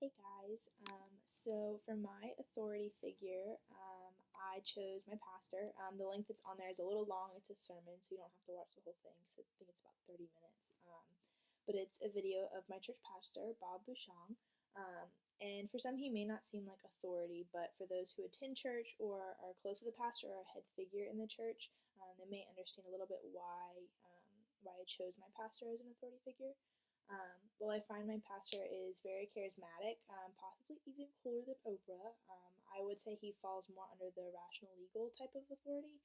Hey guys, so for my authority figure, I chose my pastor. The length that's on there is a little long. It's a sermon, so you don't have to watch the whole thing. So I think it's about 30 minutes. But it's a video of my church pastor, Bob Bouchon. And for some, he may not seem like authority, but for those who attend church or are close to the pastor or a head figure in the church, they may understand a little bit why I chose my pastor as an authority figure. Well, I find my pastor is very charismatic, possibly even cooler than Oprah. I would say he falls more under the rational legal type of authority.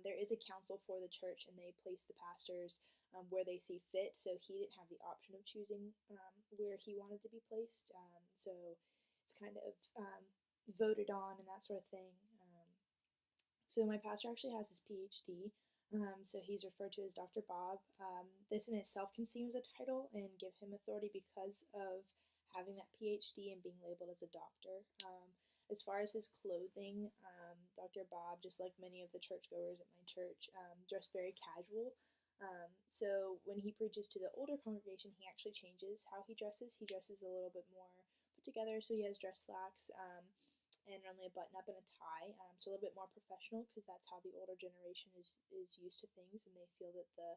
There is a council for the church, and they place the pastors where they see fit. So he didn't have the option of choosing where he wanted to be placed. So it's kind of voted on and that sort of thing. So my pastor actually has his PhD. So he's referred to as Dr. Bob. This in itself can seem as a title and give him authority because of having that PhD and being labeled as a doctor. As far as his clothing, Dr. Bob, just like many of the churchgoers at my church, dressed very casual. So when he preaches to the older congregation, he actually changes how he dresses. He dresses a little bit more put together, so he has dress slacks. And normally a button up and a tie, so a little bit more professional because that's how the older generation is used to things, and they feel that the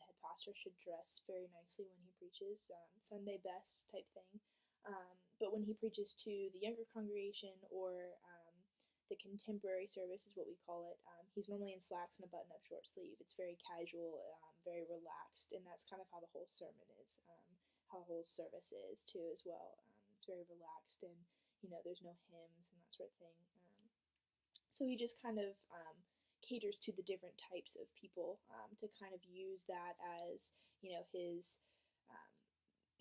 head pastor should dress very nicely when he preaches, Sunday best type thing. But when he preaches to the younger congregation or the contemporary service is what we call it, he's normally in slacks and a button up short sleeve. It's very casual, very relaxed, and that's kind of how the whole sermon is, how the whole service is too as well. It's very relaxed and there's no hymns and that sort of thing. So he just kind of caters to the different types of people to kind of use that as, his,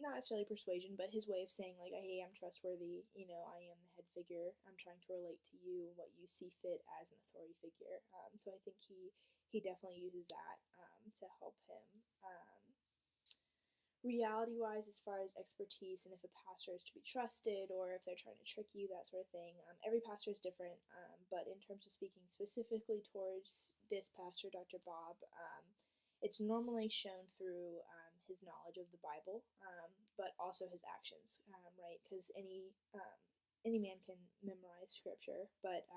not necessarily persuasion, but his way of saying, like, hey, I'm trustworthy, I am the head figure, I'm trying to relate to you and what you see fit as an authority figure. So I think he definitely uses that to help him. Reality wise, as far as expertise and if a pastor is to be trusted or if they're trying to trick you, that sort of thing. Every pastor is different, but in terms of speaking specifically towards this pastor, Dr. Bob, it's normally shown through his knowledge of the Bible, but also his actions, right? Because any man can memorize scripture, but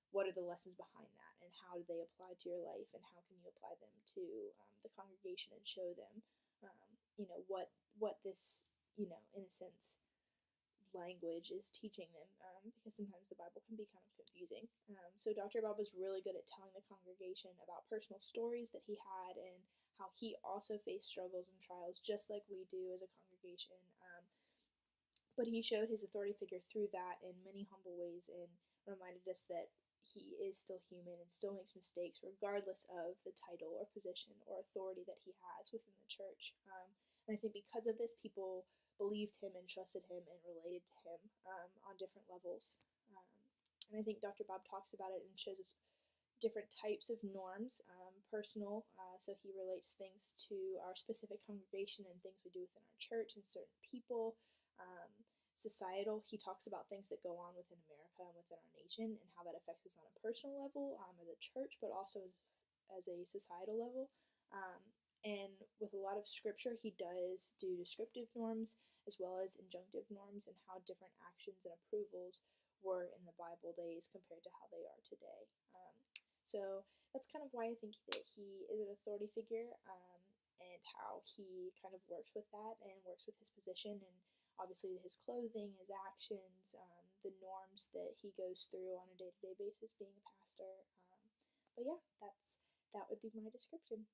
what are the lessons behind that, and how do they apply to your life, and how can you apply them to the congregation and show them what this, in a sense, language is teaching them, because sometimes the Bible can be kind of confusing. So Dr. Bob was really good at telling the congregation about personal stories that he had and how he also faced struggles and trials just like we do as a congregation. But he showed his authority figure through that in many humble ways and reminded us that he is still human and still makes mistakes regardless of the title or position or authority that he has within the church. And I think because of this, people believed him and trusted him and related to him on different levels. And I think Dr. Bob talks about it and shows us different types of norms, personal, so he relates things to our specific congregation and things we do within our church and certain people. Societal, he talks about things that go on within America and within our nation and how that affects us on a personal level as a church, but also as a societal level. And with a lot of scripture, he does do descriptive norms as well as injunctive norms and how different actions and approvals were in the Bible days compared to how they are today. So that's kind of why I think that he is an authority figure, and how he kind of works with that and works with his position and obviously his clothing, his actions, the norms that he goes through on a day-to-day basis being a pastor. But yeah, that would be my description.